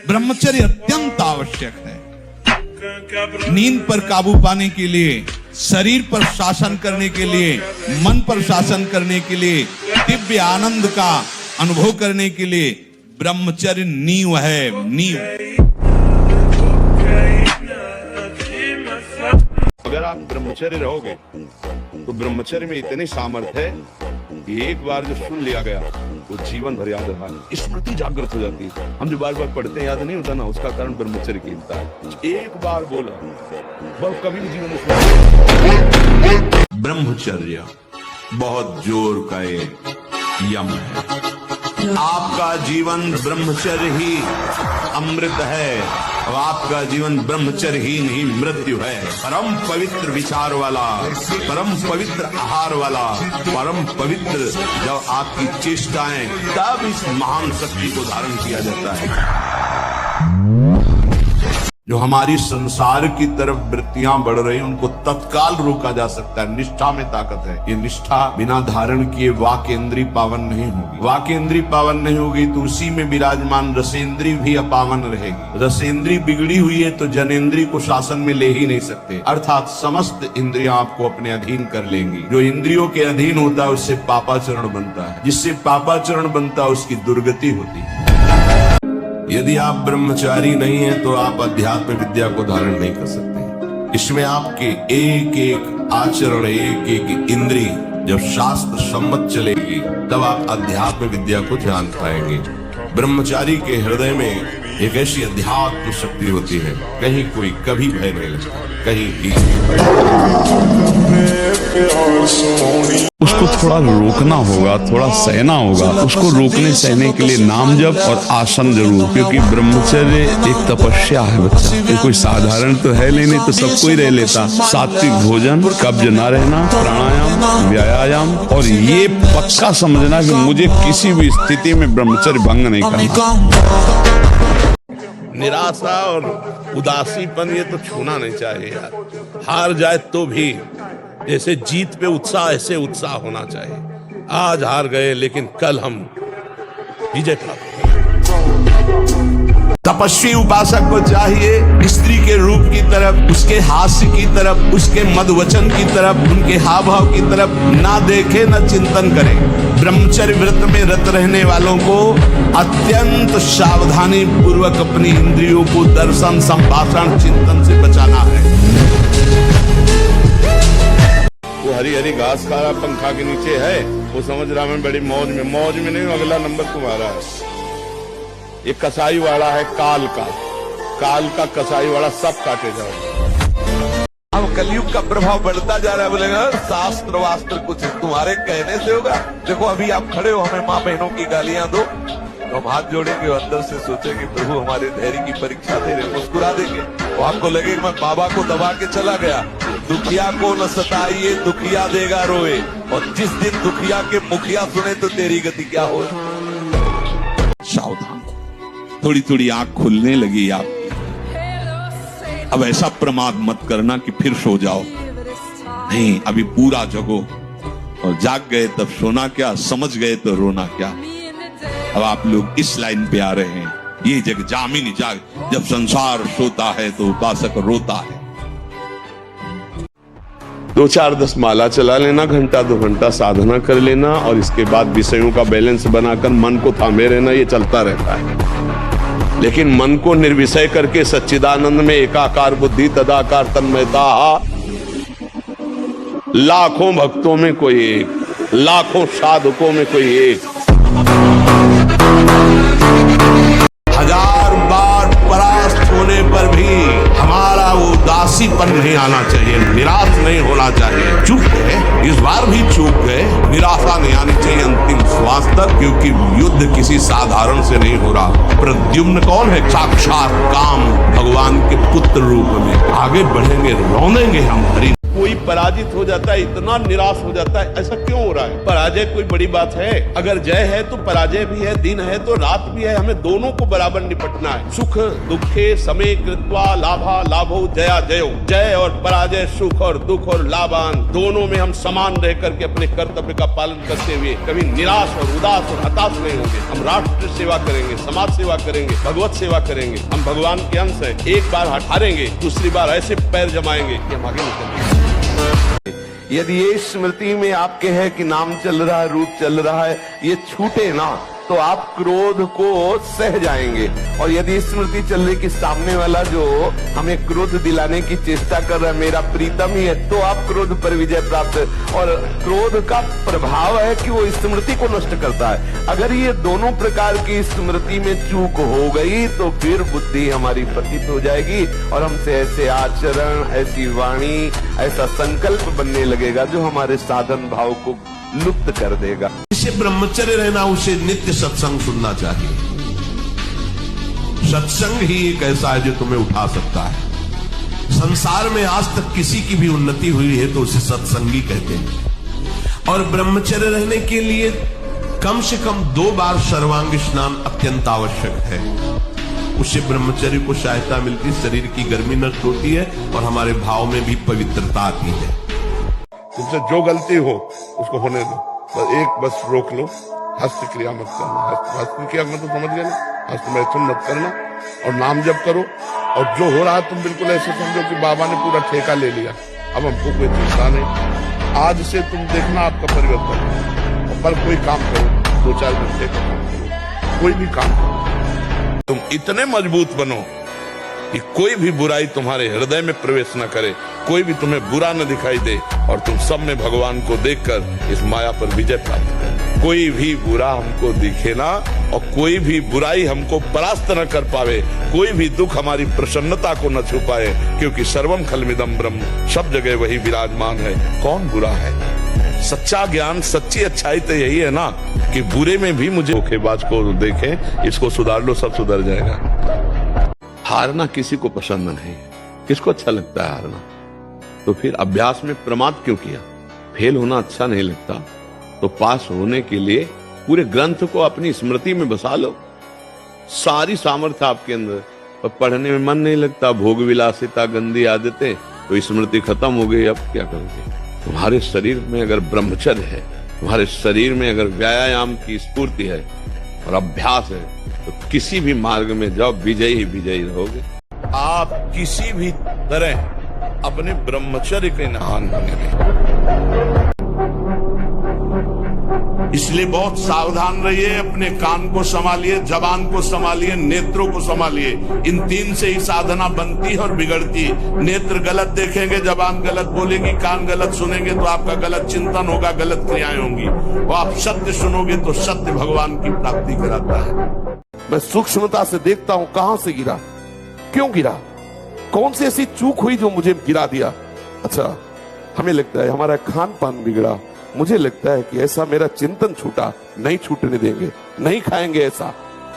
ब्रह्मचर्य अत्यंत आवश्यक है। नींद पर काबू पाने के लिए, शरीर पर शासन करने के लिए, मन पर शासन करने के लिए, दिव्य आनंद का अनुभव करने के लिए ब्रह्मचर्य नींव है, नींव। अगर आप ब्रह्मचर्य रहोगे तो ब्रह्मचर्य में इतनी सामर्थ्य है कि एक बार जो सुन लिया गया वो जीवन भर याद रहा, स्मृति जागृत हो जाती है। हम जो बार बार पढ़ते हैं याद नहीं होता ना, उसका कारण ब्रह्मचर्य कीमता है। एक बार बोला वह कभी भी जीवन में। ब्रह्मचर्य बहुत जोर का एक यम है। आपका जीवन ब्रह्मचर्य ही अमृत है और आपका जीवन ब्रह्मचर्यहीन ही मृत्यु है। परम पवित्र विचार वाला, परम पवित्र आहार वाला, परम पवित्र जब आपकी चेष्टाएं, तब इस महान शक्ति को धारण किया जाता है। जो हमारी संसार की तरफ वृत्तियां बढ़ रही हैं उनको तत्काल रोका जा सकता है। निष्ठा में ताकत है। ये निष्ठा बिना धारण किए वाक्येंद्री पावन नहीं होगी। वाक्येंद्री पावन नहीं होगी तो उसी में विराजमान रसेंद्री भी अपावन रहेगी। रसेंद्री बिगड़ी हुई है तो जनेंद्री को शासन में ले ही नहीं सकते, अर्थात समस्त इंद्रियां आपको अपने अधीन कर लेंगी। जो इंद्रियों के अधीन होता है उससे पापाचरण बनता है, जिससे पापाचरण बनता है उसकी दुर्गति होती है। यदि आप ब्रह्मचारी नहीं हैं तो आप अध्यात्म विद्या को धारण नहीं कर सकते। इसमें आपके एक एक आचरण, एक एक इंद्री जब शास्त्र सम्मत चलेगी तब आप अध्यात्म विद्या को जान पाएंगे। ब्रह्मचारी के हृदय में एक ऐसी अध्यात्म शक्ति होती है, कहीं कोई कभी भय नहीं लगता, कहीं भी। उसको थोड़ा रोकना होगा, थोड़ा सहना होगा। उसको रोकने सहने के लिए नाम जप और आसन जरूर, क्योंकि ब्रह्मचर्य एक तपस्या है बच्चा। ये कोई साधारण तो है नहीं तो सब कोई रह लेता। सात्विक भोजन, कब्ज ना रहना, प्राणायाम, व्यायाम, और ये पक्का समझना कि मुझे किसी भी स्थिति में ब्रह्मचर्य भंग नहीं करना। निराशा और उदासीपन ये तो छूना नहीं चाहिए यार। हार जाए तो भी जैसे जीत पे उत्साह, ऐसे उत्साह होना चाहिए। आज हार गए लेकिन कल हम विजय प्राप्त। तपस्वी उपासक को चाहिए स्त्री के रूप की तरफ, उसके हास्य की तरफ, उसके मधुवचन की तरफ, उनके हाव भाव की तरफ ना देखे, न चिंतन करे। ब्रह्मचर्य व्रत में रत रहने वालों को अत्यंत सावधानी पूर्वक अपनी इंद्रियों को दर्शन, संभाषण, चिंतन से बचाना है। वो हरी हरी घास खा रहा पंखा के नीचे है, वो समझ रहा मैं बड़ी मौज में नहीं, अगला नंबर तुम्हारा है। ये कसाई वाला है काल का कसाई वाला, सब काटे जाओ। अब कलयुग का प्रभाव बढ़ता जा रहा है। बोलेगा शास्त्र वास्त्र कुछ तुम्हारे कहने से होगा। देखो अभी आप खड़े हो, हमें माँ बहनों की गालियां दो तो हम हाथ जोड़ेंगे और अंदर से सोचेंगे प्रभु हमारे धैर्य की परीक्षा दे रहे, मुस्कुरा देंगे। तो आपको लगेगा मैं बाबा को दबा के चला गया। दुखिया को न सताइए, दुखिया देगा रोए, और जिस दिन दुखिया के मुखिया सुने तो तेरी गति क्या हो। सावधान, थोड़ी थोड़ी आंख खुलने लगी आपकी। अब ऐसा प्रमाद मत करना कि फिर सो जाओ, नहीं, अभी पूरा जगो। और जाग गए तब सोना क्या, समझ गए तो रोना क्या। अब आप लोग इस लाइन पे आ रहे हैं, ये जग जामिनी जाग। जब संसार सोता है तो उपासक रोता है। 2-4-10 माला चला लेना, घंटा 2 घंटा साधना कर लेना, और इसके बाद विषयों का बैलेंस बनाकर मन को थामे रहना, ये चलता रहता है। लेकिन मन को निर्विषय करके सच्चिदानंद में एकाकार बुद्धि तदाकार तन्मयता, लाखों भक्तों में कोई एक, लाखों साधकों में कोई एक। 1000 बार परास्त होने पर भी हमारा वो उदासीपन नहीं आना चाहिए, निराश नहीं होना चाहिए। चूक गए, इस बार भी चूक गए, निराशा नहीं आनी चाहिए अंतिम श्वास तक, क्योंकि युद्ध किसी साधारण से नहीं हो रहा। प्रद्युम्न कौन है? साक्षात काम भगवान के पुत्र रूप में। आगे बढ़ेंगे, रोनेंगे हम हरि कोई पराजित हो जाता है, इतना निराश हो जाता है, ऐसा क्यों हो रहा है? पराजय कोई बड़ी बात है? अगर जय है तो पराजय भी है, दिन है तो रात भी है, हमें दोनों को बराबर निपटना है। सुख दुखे समे कृत्वा लाभा लाभो जया जयो। जय और पराजय, सुख और दुख और लाभान, दोनों में हम समान रह करके अपने कर्तव्य का पालन करते हुए कभी निराश और उदास और हताश नहीं होंगे। हम राष्ट्र सेवा करेंगे, समाज सेवा करेंगे, भगवत सेवा करेंगे। हम भगवान के अंश हैं। एक बार हारेंगे, दूसरी बार ऐसे पैर जमाएंगे कि हम आगे निकलेंगे। यदि ये स्मृति में आपके है कि नाम चल रहा है, रूप चल रहा है, ये छूटे ना तो आप क्रोध को सह जाएंगे। और यदि स्मृति चल रही कि सामने वाला जो हमें क्रोध दिलाने की चेष्टा कर रहा है मेरा प्रीतम ही है, तो आप क्रोध पर विजय प्राप्त। और क्रोध का प्रभाव है कि वो स्मृति को नष्ट करता है। अगर ये दोनों प्रकार की स्मृति में चूक हो गई तो फिर बुद्धि हमारी पतित हो जाएगी और हमसे ऐसे आचरण, ऐसी वाणी, ऐसा संकल्प बनने लगेगा जो हमारे साधन भाव को लुप्त कर देगा। इसे ब्रह्मचर्य रहना, उसे नित्य सत्संग सुनना चाहिए। सत्संग ही एक ऐसा है जो तुम्हें उठा सकता है। संसार में आज तक किसी की भी उन्नति हुई है तो उसे सत्संगी कहते हैं। और ब्रह्मचर्य रहने के लिए कम से कम 2 बार सर्वांग स्नान अत्यंत आवश्यक है। उससे ब्रह्मचर्य को सहायता मिलती, शरीर की गर्मी नष्ट होती है और हमारे भाव में भी पवित्रता आती है। तुमसे जो गलती हो उसको होने दो, बस रोक लो, हस्त क्रिया मत करना। हस्त क्रिया मतलब समझ गए ना, हस्त मैथुन मत करना और नाम जप करो। और जो हो रहा है तुम बिल्कुल ऐसे समझो कि बाबा ने पूरा ठेका ले लिया, अब हमको कोई चिंता नहीं। आज से तुम देखना आपका परिवर्तन। और पर कोई काम करो, 2-4 घंटे का काम करो, कोई भी काम करो। तुम इतने मजबूत बनो कि कोई भी बुराई तुम्हारे हृदय में प्रवेश न करे, कोई भी तुम्हें बुरा न दिखाई दे और तुम सब में भगवान को देखकर इस माया पर विजय प्राप्त करो। कोई भी बुरा हमको दिखे ना और कोई भी बुराई हमको परास्त न कर पावे, कोई भी दुख हमारी प्रसन्नता को न छुपाए, क्योंकि सर्वम खलमिदम ब्रह्म, सब जगह वही विराजमान है। कौन बुरा है? सच्चा ज्ञान, सच्ची अच्छाई तो यही है ना कि बुरे में भी मुझे धोखेबाज को देखें, इसको सुधार लो, सब सुधर जाएगा। हारना किसी को पसंद नहीं, किसको अच्छा लगता है हारना? तो फिर अभ्यास में प्रमाद क्यों किया? फेल होना अच्छा नहीं लगता तो पास होने के लिए पूरे ग्रंथ को अपनी स्मृति में बसा लो। सारी सामर्थ्य आपके अंदर, पर पढ़ने में मन नहीं लगता, भोग विलासिता, गंदी आदतें, तो स्मृति खत्म हो गई। अब क्या करोगे? तुम्हारे शरीर में अगर ब्रह्मचर्य है, तुम्हारे शरीर में अगर व्यायाम की स्फूर्ति है और अभ्यास है, तो किसी भी मार्ग में जाओ, विजयी ही विजयी रहोगे। आप किसी भी तरह अपने ब्रह्मचर्य के नाम बने। इसलिए बहुत सावधान रहिए, अपने कान को संभालिए, जबान को संभालिए, नेत्रों को संभालिए। इन 3 से ही साधना बनती है और बिगड़ती है। नेत्र गलत देखेंगे, जबान गलत बोलेगी, कान गलत सुनेंगे तो आपका गलत चिंतन होगा, गलत क्रियाएं होंगी। और आप सत्य सुनोगे तो सत्य भगवान की प्राप्ति कराता है। मैं सूक्ष्मता से देखता हूं कहां से गिरा, क्यों गिरा, कौन सी ऐसी चूक हुई जो मुझे गिरा दिया। अच्छा, हमें लगता है हमारा खान पान बिगड़ा, मुझे लगता है कि ऐसा मेरा चिंतन छूटा, नहीं छूटने देंगे, नहीं खाएंगे,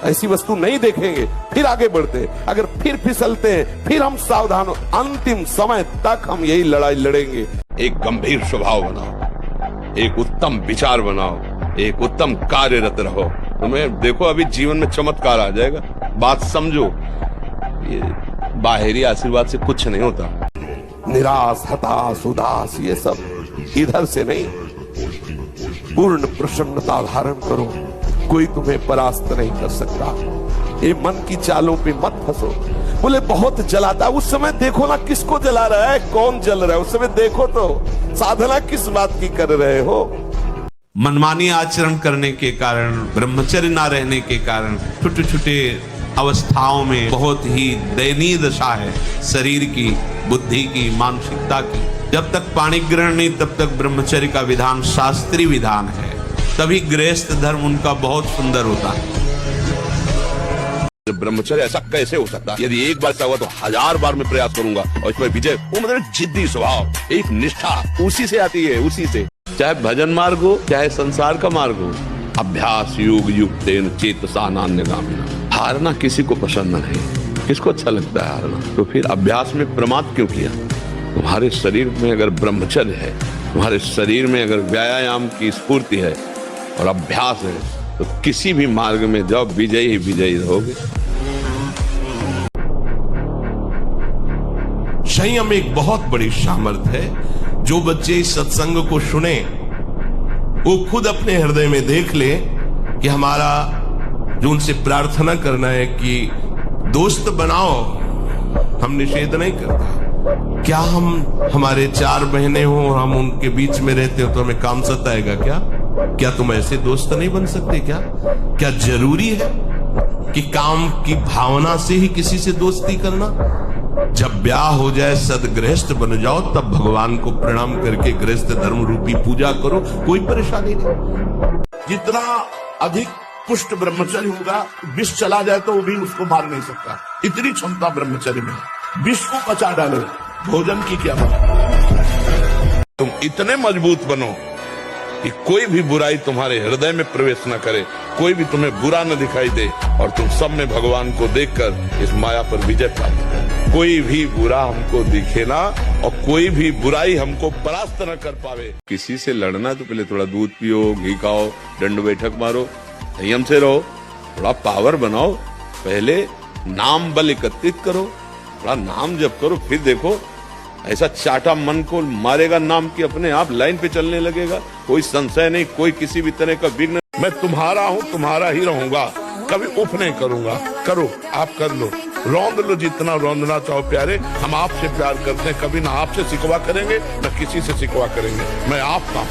ऐसी वस्तु नहीं देखेंगे, फिर आगे बढ़ते। अगर फिर फिसलते हैं, फिर हम सावधान, अंतिम समय तक हम यही लड़ाई लड़ेंगे। एक गंभीर स्वभाव बनाओ, एक उत्तम विचार बनाओ, एक उत्तम कार्यरत रहो। तुम्हें देखो अभी जीवन में चमत्कार आ जाएगा। बात समझो, ये बाहरी आशीर्वाद से कुछ नहीं होता। निराश, हताश, उदास, ये सब इधर से नहीं, पूर्ण प्रसन्नता धारण करो। कोई तुम्हें परास्त नहीं कर सकता। ये मन की चालों पे मत फंसो। बोले बहुत जलाता, उस समय देखो ना किसको जला रहा है, कौन जल रहा है, उस समय देखो तो साधना किस बात की कर रहे हो। मनमानी आचरण करने के कारण, ब्रह्मचर्य ना रहने के कारण छोटे छोटे अवस्थाओं में बहुत ही दयनीय दशा है शरीर की, बुद्धि की, मानसिकता की। जब तक पाणी ग्रहण नहीं तब तक ब्रह्मचर्य का विधान शास्त्रीय विधान है, तभी गृहस्थ धर्म उनका बहुत सुंदर होता है। ब्रह्मचर्य ऐसा कैसे हो सकता है? यदि एक बार ऐसा हुआ तो 1000 बार मैं प्रयास करूंगा और इसमें विजय। वो मतलब जिद्दी स्वभाव, एक निष्ठा, उसी से आती है, उसी से। चाहे भजन मार्ग हो, चाहे संसार का मार्ग हो, अभ्यास योग युक्तेन चेतसा नान्यगामिना। हारना किसी को पसंद नहीं, किसको अच्छा लगता है हारना? तो फिर अभ्यास में प्रमाद क्यों किया? तुम्हारे शरीर में अगर ब्रह्मचर्य है, तुम्हारे शरीर में अगर व्यायाम की स्फूर्ति है और अभ्यास है, तो किसी भी मार्ग में जाओ, विजयी ही विजयी रहोगे। संयम एक बहुत बड़ी सामर्थ है। जो बच्चे इस सत्संग को सुने वो खुद अपने हृदय में देख ले कि हमारा जो उनसे प्रार्थना करना है कि दोस्त बनाओ, हम निषेध नहीं करते। क्या हम हमारे 4 बहनें हो, हम उनके बीच में रहते हो तो हमें काम सताएगा क्या? क्या तुम ऐसे दोस्त नहीं बन सकते क्या? क्या जरूरी है कि काम की भावना से ही किसी से दोस्ती करना? जब ब्याह हो जाए, सदगृहस्थ बन जाओ, तब भगवान को प्रणाम करके गृहस्थ धर्म रूपी पूजा करो, कोई परेशानी नहीं। जितना अधिक पुष्ट ब्रह्मचर्य होगा, विष चला जाए तो वो भी उसको मार नहीं सकता, इतनी क्षमता ब्रह्मचर्य में है। विष को पचा डालो, भोजन की क्या बात। तुम इतने मजबूत बनो कि कोई भी बुराई तुम्हारे हृदय में प्रवेश न करे, कोई भी तुम्हें बुरा न दिखाई दे, और तुम सब में भगवान को देखकर इस माया पर विजय प्राप्त करो। कोई भी बुरा हमको दिखे ना, और कोई भी बुराई हमको परास्त न कर पावे। किसी से लड़ना तो पहले थोड़ा दूध पियो, घी खाओ, दंड बैठक मारो, संयम से रहो, थोड़ा पावर बनाओ, पहले नाम बल एकत्रित करो, थोड़ा नाम जप करो, फिर देखो ऐसा चाटा मन को मारेगा नाम की अपने आप लाइन पे चलने लगेगा। कोई संशय नहीं, कोई किसी भी तरह का विघ्न। मैं तुम्हारा हूँ, तुम्हारा ही रहूंगा, कभी उफ नहीं करूंगा। करो, आप कर लो, रौंद लो जितना रौंदना चाहो प्यारे। हम आपसे प्यार करते हैं, कभी ना आपसे सिकवा करेंगे न किसी से सिकवा करेंगे। मैं आपका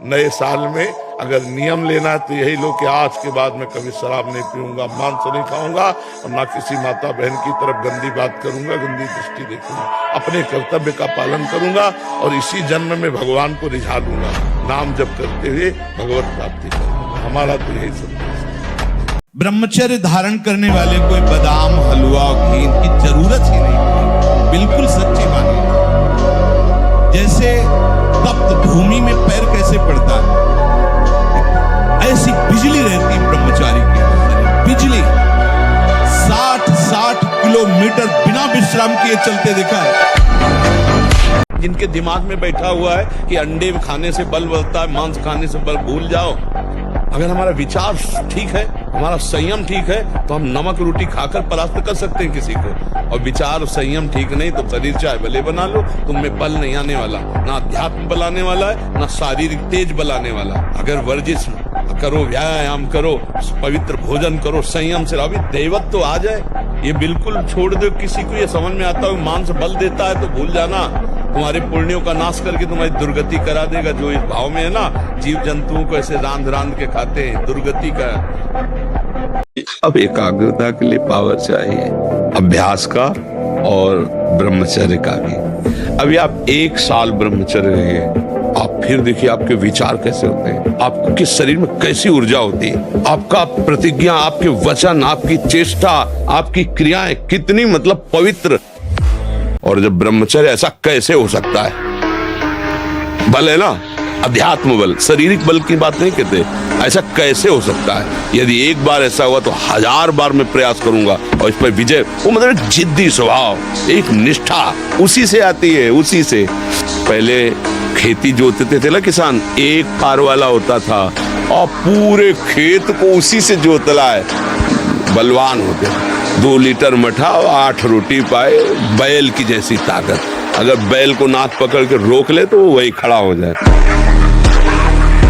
नए साल में अगर नियम लेना है तो यही लो कि आज के बाद मैं कभी शराब नहीं पीऊंगा, मांस नहीं खाऊंगा, और ना किसी माता बहन की तरफ गंदी बात करूंगा, गंदी दृष्टि देखूंगा। अपने कर्तव्य का पालन करूंगा और इसी जन्म में भगवान को रिझा लूंगा। नाम जप करते हुए भगवत प्राप्ति करूंगा। हमारा तो यही संदेश है। ब्रह्मचर्य धारण करने वाले कोई बादाम, हलवा, घी की जरूरत ही नहीं। बिल्कुल सच्ची बात है। जैसे तप्त भूमि में पैर कैसे पड़ता है, ऐसी बिजली रहती है ब्रह्मचारी के अंदर। बिजली 60 किलोमीटर बिना विश्राम किए चलते देखा है। जिनके दिमाग में बैठा हुआ है कि अंडे खाने से बल बढ़ता है, मांस खाने से बल, भूल जाओ। अगर हमारा विचार ठीक है, हमारा संयम ठीक है, तो हम नमक रोटी खाकर परास्त कर सकते हैं किसी को। और विचार संयम ठीक नहीं तो शरीर चाहे भले बना लो, तुममें बल नहीं आने वाला, ना अध्यात्म बल आने वाला है, ना शारीरिक तेज बल आने वाला। अगर वर्जिश करो, व्यायाम करो, पवित्र भोजन करो, संयम से रहो, दैवत तो आ जाए। ये बिल्कुल छोड़ दो। किसी को ये समझ में आता हो मांस बल देता है तो भूल जाना, तुम्हारे पुण्यों का नाश करके तुम्हारी दुर्गति करा देगा। जो इस भाव में है ना, जीव जंतुओं को ऐसे रांध के खाते हैं, दुर्गति का। अब एकाग्रता के लिए पावर चाहिए, अभ्यास का और ब्रह्मचर्य का भी। अभी आप 1 साल ब्रह्मचर्य रहिए, आप फिर देखिए आपके विचार कैसे होते हैं, आपके शरीर में कैसी ऊर्जा होती है, आपका प्रतिज्ञा, आपके वचन, आपकी चेष्टा, आपकी क्रियाएं कितनी मतलब पवित्र। और जब ब्रह्मचर्य, ऐसा कैसे हो सकता है? बल है ना, अध्यात्म बल, शारीरिक बल की बात नहीं कहते। ऐसा कैसे हो सकता है? यदि एक बार ऐसा हुआ तो 1000 बार मैं प्रयास करूंगा और इस पर विजय। वो मतलब एक जिद्दी स्वभाव, एक निष्ठा उसी से आती है, उसी से। पहले खेती जोतते थे ना किसान, एक कार वाला होता था और पूरे खेत को उसी से जोतला है, बलवान होते। 2 लीटर मठा और 8 रोटी पाए, बैल की जैसी ताकत। अगर बैल को नाक पकड़ के रोक ले तो वो वही खड़ा हो जाए।